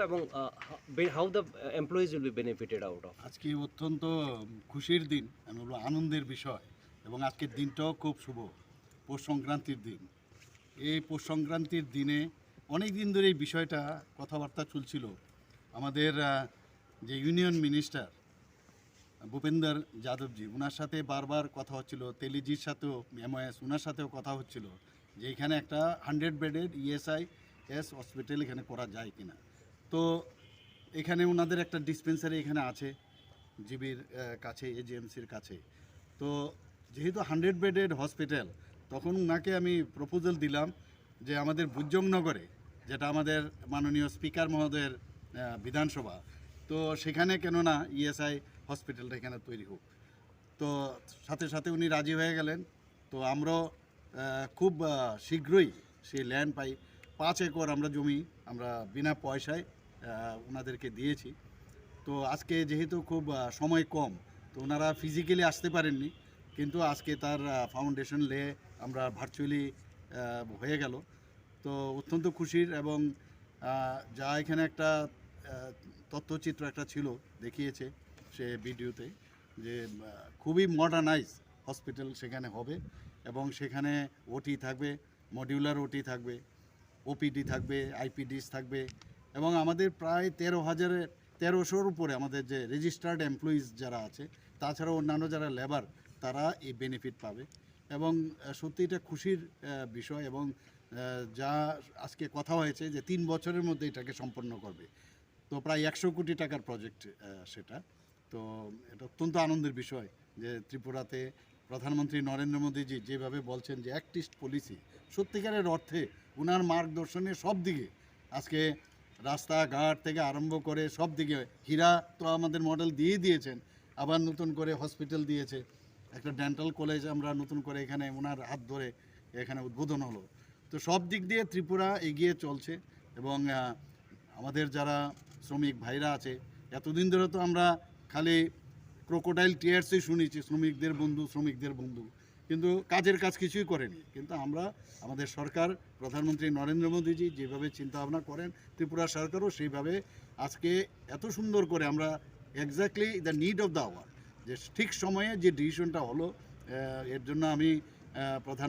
এবং how the employees will be benefited out of? আজকে অত্যন্ত খুশির দিন, আমি বলবো আনন্দের বিষয়, এবং আজকের দিনটাও খুব শুভ। পৌষ সংক্রান্তির দিন। এই পৌষ সংক্রান্তির দিনে অনেক দিন ধরে এই বিষয়টা কথাবার্তা চলছিল। আমাদের যে ইউনিয়ন মিনিস্টার ভূপেন্দর যাদবজি, ওনার সাথে বারবার কথা হচ্ছিল, তেলিজির সাথেও MOS ওনার সাথেও কথা হচ্ছিল যে এখানে একটা 100 বেডের ESIS হসপিটাল এখানে করা যায় কিনা। তো এখানে ওনাদের একটা ডিসপেন্সারি এখানে আছে জিবির কাছে, AGMCর কাছে। তো যেহেতু 100 বেডের হসপিটাল, তখন ওনাকে আমি প্রপোজাল দিলাম যে আমাদের বুজংনগরে, যেটা আমাদের মাননীয় স্পিকার মহোদয়ের বিধানসভা, তো সেখানে কেননা ESI হসপিটালটা এখানে তৈরি হোক। তো সাথে সাথে উনি রাজি হয়ে গেলেন। তো আমরাও খুব শীঘ্রই সেই ল্যান্ড পাই। 5 একর আমরা জমি আমরা বিনা পয়সায় ওনাদেরকে দিয়েছি। তো আজকে যেহেতু খুব সময় কম, তো ওনারা ফিজিক্যালি আসতে পারেননি, কিন্তু আজকে তার ফাউন্ডেশন লে আমরা ভার্চুয়ালি হয়ে গেল। তো অত্যন্ত খুশির, এবং যা এখানে একটা তথ্যচিত্র একটা ছিল, দেখিয়েছে সে ভিডিওতে, যে খুবই মডার্নাইজ হসপিটাল সেখানে হবে, এবং সেখানে OT থাকবে, মডিউলার OT থাকবে, OPD থাকবে, IPDs থাকবে, এবং আমাদের প্রায় 13,000-1300-র উপরে আমাদের যে রেজিস্টার্ড এমপ্লয়িজ যারা আছে, তাছাড়াও অন্যান্য যারা লেবার, তারা এই বেনিফিট পাবে। এবং সত্যি এটা খুশির বিষয়, এবং যা আজকে কথা হয়েছে যে 3 বছরের মধ্যে এটাকে সম্পন্ন করবে। তো প্রায় 100 কোটি টাকার প্রজেক্ট সেটা। তো এটা অত্যন্ত আনন্দের বিষয় যে ত্রিপুরাতে প্রধানমন্ত্রী নরেন্দ্র মোদীজি যেভাবে বলছেন যে অ্যাক্টিস্ট পলিসি, সত্যিকারের অর্থে ওনার মার্গদর্শনে সব দিকে আজকে রাস্তাঘাট থেকে আরম্ভ করে সব দিকে, হীরা তো আমাদের মডেল দিয়ে দিয়েছেন, আবার নতুন করে হসপিটাল দিয়েছে, একটা ডেন্টাল কলেজ আমরা নতুন করে এখানে ওনার হাত ধরে এখানে উদ্বোধন হলো। তো সব দিক দিয়ে ত্রিপুরা এগিয়ে চলছে। এবং আমাদের যারা শ্রমিক ভাইরা আছে, এতদিন ধরে তো আমরা খালি ক্রোকোডাইল টিয়ার্সই শুনেছি, শ্রমিকদের বন্ধু, কিন্তু কাজের কাজ কিছুই করেনি। কিন্তু আমরা, আমাদের সরকার, প্রধানমন্ত্রী নরেন্দ্র মোদীজি যেভাবে চিন্তাভাবনা করেন, ত্রিপুরা সরকারও সেইভাবে আজকে এত সুন্দর করে আমরা exactly the need of the hour, যে ঠিক সময়ে যে ডিসিশনটা হলো, এর জন্য আমি প্রধান